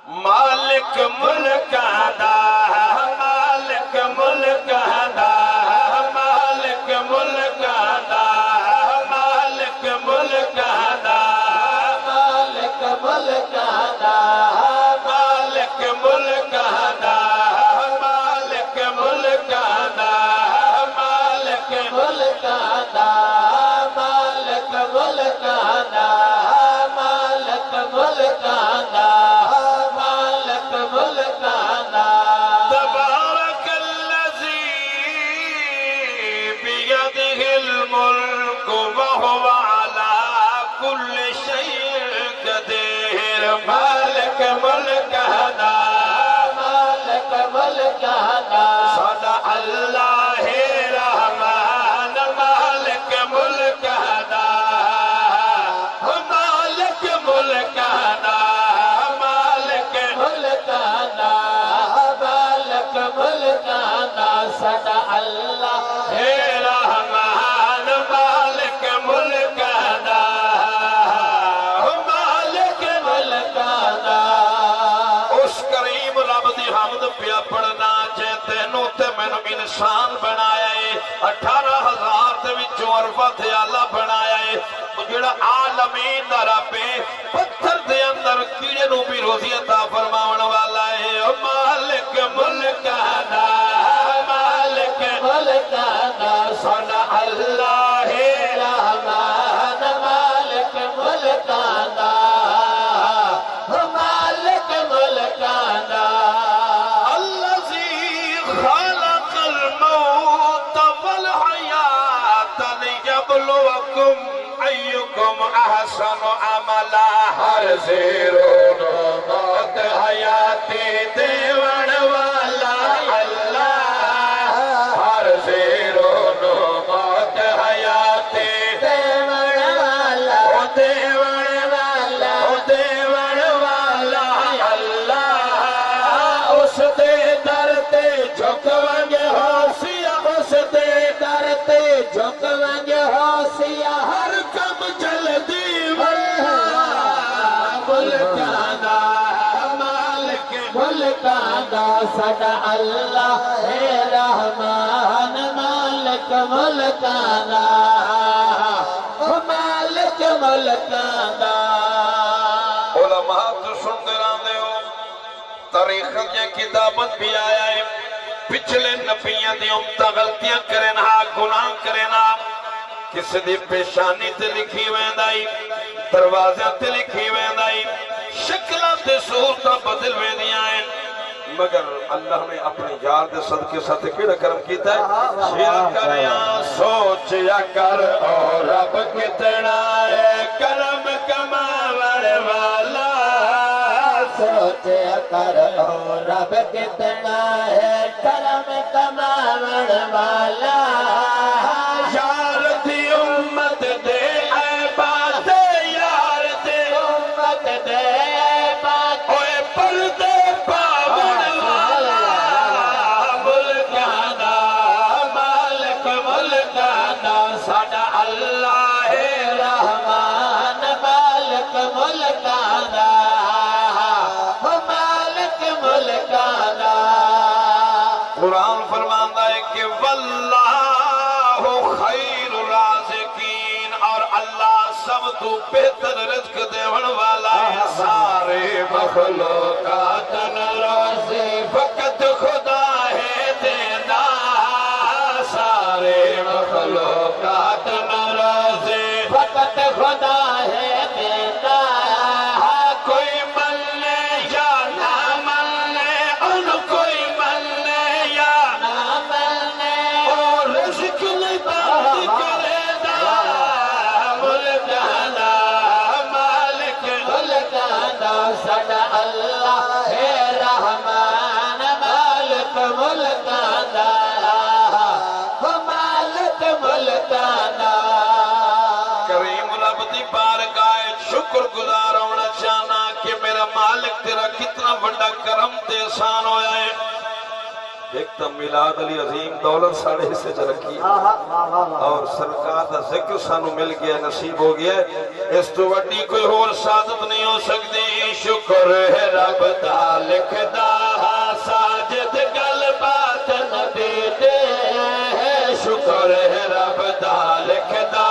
مالک ملک دا مالک ملک دا مالک ملک دا مالک ملک دا مالک ملک دا مالک ملک دا مالک ملک دا مالک ملک دا مالک ملک دا مالک ملک دا تبارك الذي بيده الملك وهو على كل شيء قدير مالك ملك دا مالك ملك دا صدق الله رحمن مالك ملك دا مالك ملك دا صدا اللہ ہے رحمان مالک ملک دا مالک ملک دا اس کریم رب دی حمد پیا پڑھنا جے تینوں تے مینوں انسان بنایا ہے 18,000 دے وچوں عرفت اللہ بنایا ہے جڑا عالمین دا رب ہے پتھر دے اندر کیڑے نوں بھی روزی عطا فرماون والا ہے مالک ملک دا صدا اللہ رحمان مالک ملک دا مالک ملک دا الذی خلق الموت والحیات لیبلوکم ایکم احسن عملا ہر زیرو موت حیاتی دیوان والا اللہ ہر کم جلدی مالک ملک دا صدا اللہ ہے رحمان مالک ملک دا مالک ملک دا علماء تو سن دیران دے ہو تاریخ یا کتابت بھی آیا ہے پچھلے نبیان دی امتہ غلطیاں کرنا گناہ کرنا کسی دی پیشانی تے لکھی ویندائی دروازیاں تے لکھی ویندائی شکلہ تے صورتہ بدل ویندیاں ہیں مگر اللہ نے اپنی یار دے صدقے ساتھ کیڑا کرم کیتا ہے شیعہ کر یا سوچ یا کر اور رب کتنا ہے کرم کماور والا سوچ یا کر اور رب کتنا ہے کرم کماور والا قرآن فرماتا ہے کہ واللہ خیر الرازقین اور اللہ سب تو بہتر رزق دیون والا ہے سارے مخلوقات نرازی فقط خدا ہے دینا سارے مخلوقات نرازی فقط خدا ہے دینا کوئی ملنے یا نہ ملنے ان کوئی ملنے یا نہ ملنے اور رزق لباد کرے دا ملک دا مالک ملک دا صدا اللہ ہے رحمان مالک ملک دا مالک ملک دا کریم العبدی بارگاہ شکر گزار ہونا چاہنا کہ میرا مالک تیرا کتنا بڑا کرم تے احسان ہویا ہے ایک تو میلاد علی عظیم دولت ساڑھے حصے چ رکھی اور سرکار دا ذکر سانو مل گیا نصیب ہو گیا اس تو وڈی کوئی اور سعادت نہیں ہو سکتی شکر ہے رب دا لکھدا ساجد گل بات نہ دیتے شکر ہے رب دا لکھدا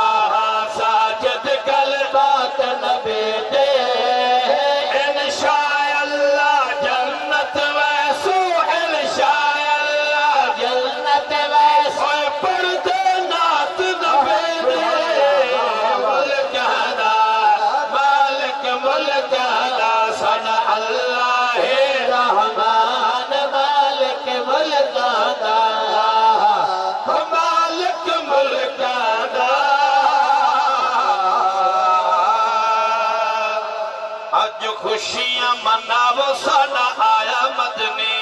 ساجد گل بات نہ دیتے خوشیاں مناو ساڈا آیا مدنی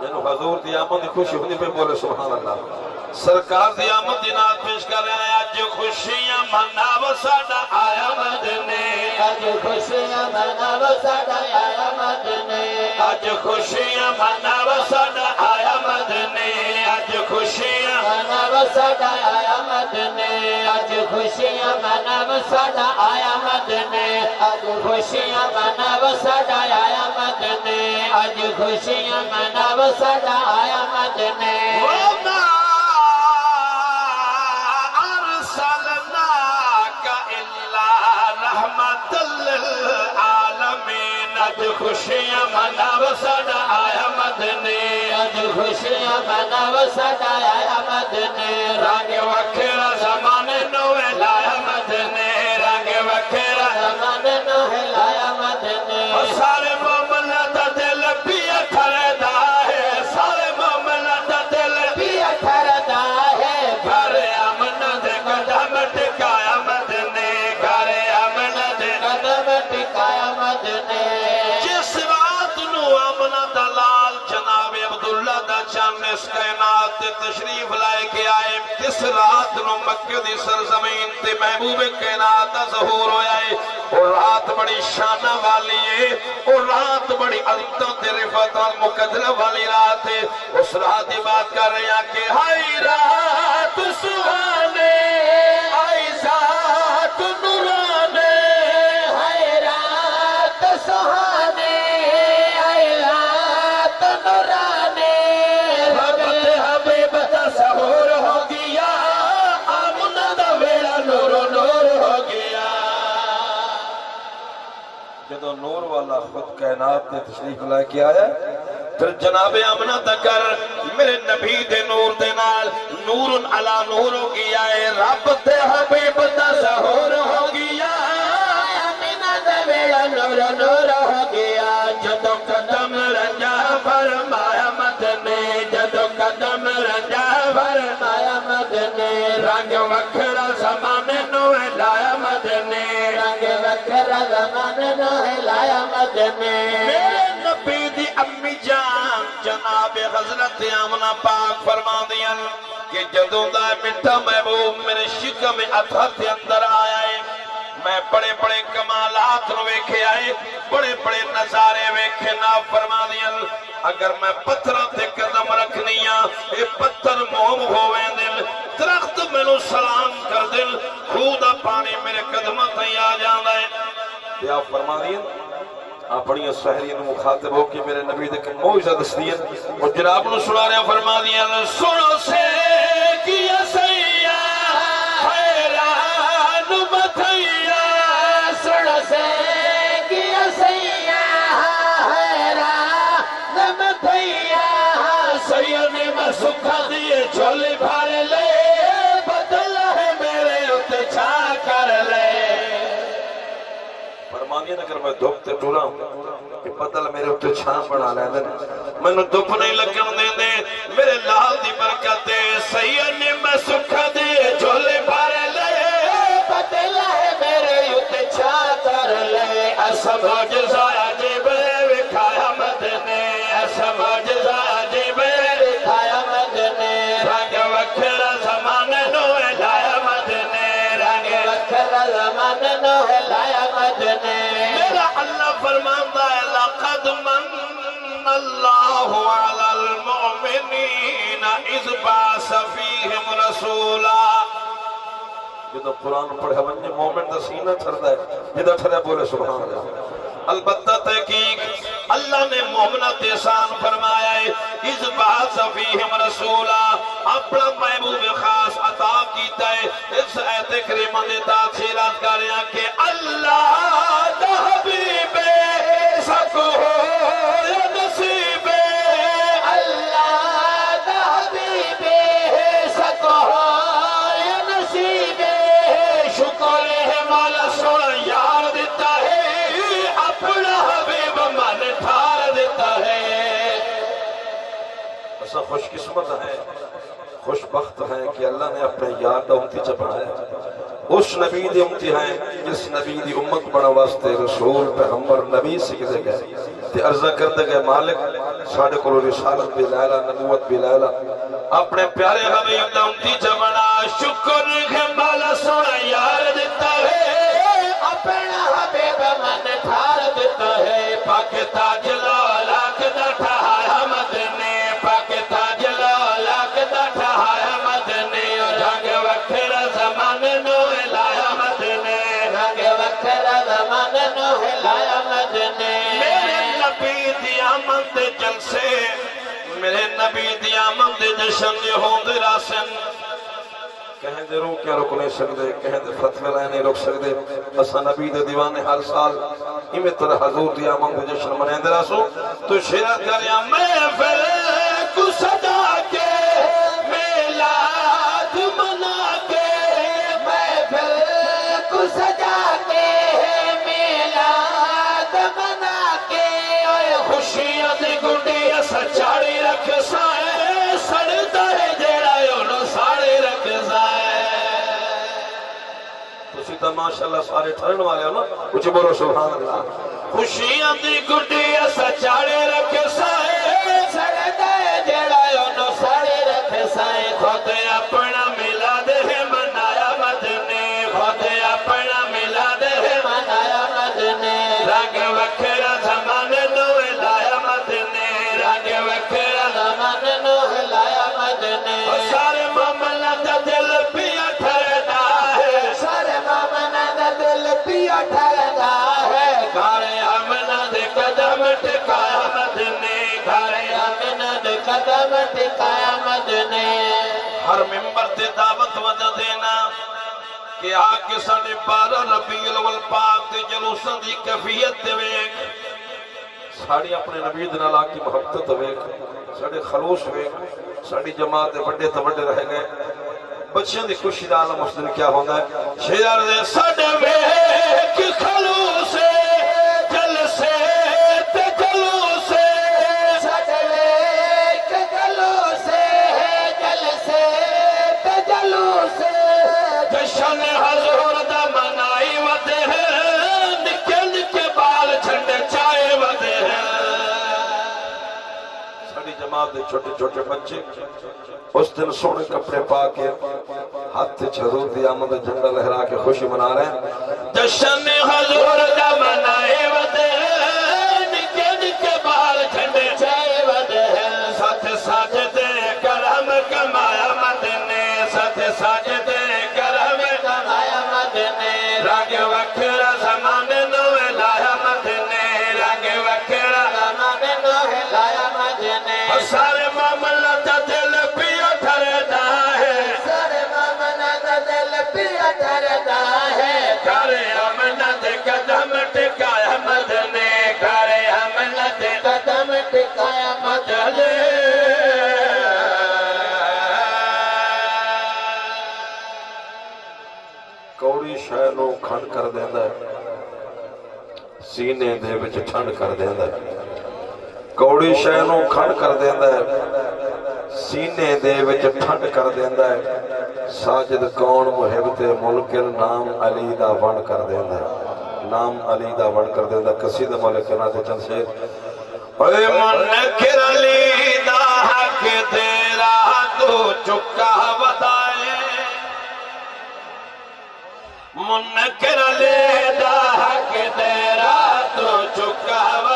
جنہوں حضور دی آمد دی خوشی ہوندی پہ بولے سبحان اللہ سرکار دی آمد دی نات پیش کر رہے ہیں آج خوشیاں مناو ساڈا آیا مدنی آج خوشیاں مناو ساڈا آیا مدنی آج خوشیاں مناو ساڈا آیا مدنی آج خوشیاں مناو ساڈا آیا مدنی آج خوشیاں مناو ساڈا آیا مدنی آج خوشیاں مناو ساڈا آیا مدنی آج خوشیاں مناو ساڈا آیا مدنی وما ارسلناک الا رحمت للعالمین آج خوشیاں مناو ساڈا آیا مدنی آج خوشیاں مناو ساڈا آیا مدنی رنگ وکھرا زمانے نو لایا مدنی رنگ وکھرا زمانے نو لایا مدنی سارے مومن دا دل پیا کھردا ہے سارے مومن دا دل پیا کھردا ہے گھر امن دے قدم ٹکایا مدنی گھر امن دے قدم ٹکایا مدنی جس رات نو امن دا لال جناب عبداللہ دا چاند اس کائنات تے تشریف لائے کے آئے جس رات نو مکہ دی سرزمین تے محبوب کائنات دا ظہور ہویا ہے اور رات بڑی شانہ والی ہے اور رات بڑی عظمتوں تے رفعت المقدرہ والی رات ہے اس رات دی بات کر رہے ہیں کہ ہائی رات سہانے ہائی ذات نورانے ہائی رات سہانے ہائی رات نورانے وقت حبیب دا سحور ہو گیا آمنہ دا ویڑا نور و نور ہو گیا جدو نور والا خود کائنات نے تشریف لائے کے آیا پھر جناب آمنہ دا کر میرے نبی دے نور دے نال نور علا نور ہو گیا ہے رب دے حبیب دا ظہور ہو گیا آمنہ دا ویڑا نور نور ہو گیا جدو قدم رنجا فرمایا مدنی جدو قدم رنجا فرمایا مدنی رنگ وکھرا زمانے نو لایا مدنی رنگ وکھرا زمانے نو لایا مدنی میرے نبی دی امی جان جناب حضرت آمنہ پاک فرما دیا کہ جدوں دا مٹھا محبوب میرے شکم اطہر کے اندر آیا ہے میں بڑے بڑے کمالات نو ویکھے آئے بڑے بڑے نظارے ویکھے نا فرما دیا اگر میں پتھروں تے قدم رکھنیاں اے پتھر موم ہوئے دل درخت میں نو سلام کر دل خودہ پانی میرے قدمہ تے آ جاندہ ہے کہ آپ فرما دیا اپنی سہرین مخاطب ہو کہ میرے نبی دے موجزہ دستیت اور جناب نو سنا رہے ہیں فرما دیا سنو سے کیا سیاں حیران متھیا سنو سے کیا سیاں حیران متھیا سیاں نے میں سکھا دیئے چھولی بھار لے بدل ہے میرے اتے چھا کر لے فرمانیے اگر میں دھوپ تے ٹورا ہوں کہ بدل میرے اتے چھان بڑھا لے دن میں نے دھوپ نہیں لگن دے دے میرے لال دی برکت سید نے میں سکھا دے جھولے بھارے لے بدل ہے میرے اتے چھان کر لے ایسا معجزہ عجیب وکھایا مدنے ایسا معجزہ عجیب وکھایا مدنے رنگ وکھرا زمانے نو لایا مدنے رنگ وکھرا زمانے نو لایا مدنے میرا اللہ فرماندا ہے لقد من اللہ اذ بعث فیہم رسولا جدو قرآن پڑھے ونجے مومن دا سینہ ٹھردا ہے جدو ٹھرے بولے سبحان اللہ البتہ تحقیق اللہ نے مومنات احسان فرمایا ہے اذ بعث فیہم رسولا اپنا محبوب خاص عطا کیتا ہے اس آیت کریمہ نے تاثیرات کر رہا کہ اللہ دا حبیب سکو یا نصیب اللہ دا حبیب سکو یا نصیب شکر ہے مولا سونا یار دیتا ہے اپنا حبیب من ٹھار دیتا ہے ایسا خوش قسمت ہے خوش بخت ہے کہ اللہ نے اپنے یار دا امتی چپڑایا اس نبی دی امتی ہیں جس نبی دی امت بڑا واسطے رسول پیغمبر نبی سکھتے گئے تے عرضہ کرتے گئے مالک ساڑھے کو رسالت بھی لائلہ نبوت بھی لائلہ اپنے پیارے حبیب دا امتی چپڑا شکر ہے مولا سونا یار دیتا ہے اپنا حبیب من ٹھار دیتا ہے پاک تاج لالاک دا ٹھہایا مدنے پاک تاج لالاک دا ٹھہایا مدنے رنگ وکھرا زمان نو ہلایا مدنے رنگ وکھرا زمان نو ہلایا مدنے میرے نبی دی آمد جلسے میرے نبی دی آمد جشن ہوند راسن کہیں دے روح کیا رک نہیں سکتے کہیں دے فتوے لائے نہیں رک سکتے اسا نبی دے دیوانے ہر سال ہمیں طرح حضور دی آمد جشن منہیں دے راسو تو شیرت کریا محفل کو سجا کے میلاد منا کے محفل کو سجا کے میلاد منا کے خوشیاں دی گنڈی اسا چاڑی رکھ سائے سڑتا ہے جیڑا یونو ساڑی رکھ سائے تسی تا ماشاءاللہ سارے ٹھرن والے ہو نا کچھ بولو سبحان اللہ خوشیاں دی گنڈی اسا چاڑی رکھ سائے سڑتا ہے جیڑا یونو ساڑی رکھ سائے خود اپنا ملاد ہے منایا مدنے خود اپنا ملاد ہے منایا مدنے رنگ وکھرا زمان نو ہلایا مدنے رنگ وکھرا زمان نو ہلایا مدنے سارے مومنہ دا دل پیا ٹھردا ہے سارے مومنہ دا دل پیا ٹھردا ہے گھارے امنہ دے قدم ٹکایا مدنے گھارے امنہ دے قدم ٹکایا مدنے ہر ممبر تے دعوت وجہ دینا کہ آگے ساڑھے 12 ربیع الاول پاک دے جلوساں دی کیفیت دے ویک ساڑھی اپنے نبی دن اللہ کی محبت ویک ساڑھے خلوص ویک ساڑھی جماعت دے بڑے تو بڑے رہ گئے بچیاں دی خوشی دا عالم اس دن کیا ہونا ہے شیدار دے ساڑھے ویک خلوص جلسے تے جلوسے ساڑھے ویک خلوص جلسے تے جلوسے جشن حضور دا منائی ودے ہیں نکے نکے بال چھنڈے چائے ودے ہیں ساڑھی جماعت دے چھوٹے چھوٹے بچے اس دن سونے کپڑے پا کے ہاتھ حضور دی آمد جھنڈا لہرا کے خوشی منا رہے ہیں جشن حضور دا منائی ودے ہیں نکے نکے بال چھنڈے چائے ودے ہیں ساتھ ساجدے کرم کمایا مدنے ساتھ ساجدے کرم کمایا مدنے رنگ وکھرا زمان نو ہلایا مدنے رنگ وکھرا زمان نو ہلایا مدنے سارے معاملہ دا دل پیا ٹھردا ہے سارے معاملہ دا دل پیا ٹھردا ہے گھرے امنہ دے قدم ٹکایا مدنے گھرے امنہ دے قدم ٹکایا مدنے کوڑی شے نو کھنڈ کر دیندا ہے سینے دے وچ ٹھنڈ کر دیندا ہے کوڑی شے نو کھنڈ کر دیندا ہے سینے دے وچ ٹھنڈ کر دیندا ہے ساجد کون محب تے ملک نام علی دا ون کر دیندا ہے نام علی دا ون کر دیندا قصید ملک نا تے چند شعر اے منکر علی دا حق تیرا تو چکا ودائے منکر علی دا حق تیرا تو چکا ودائے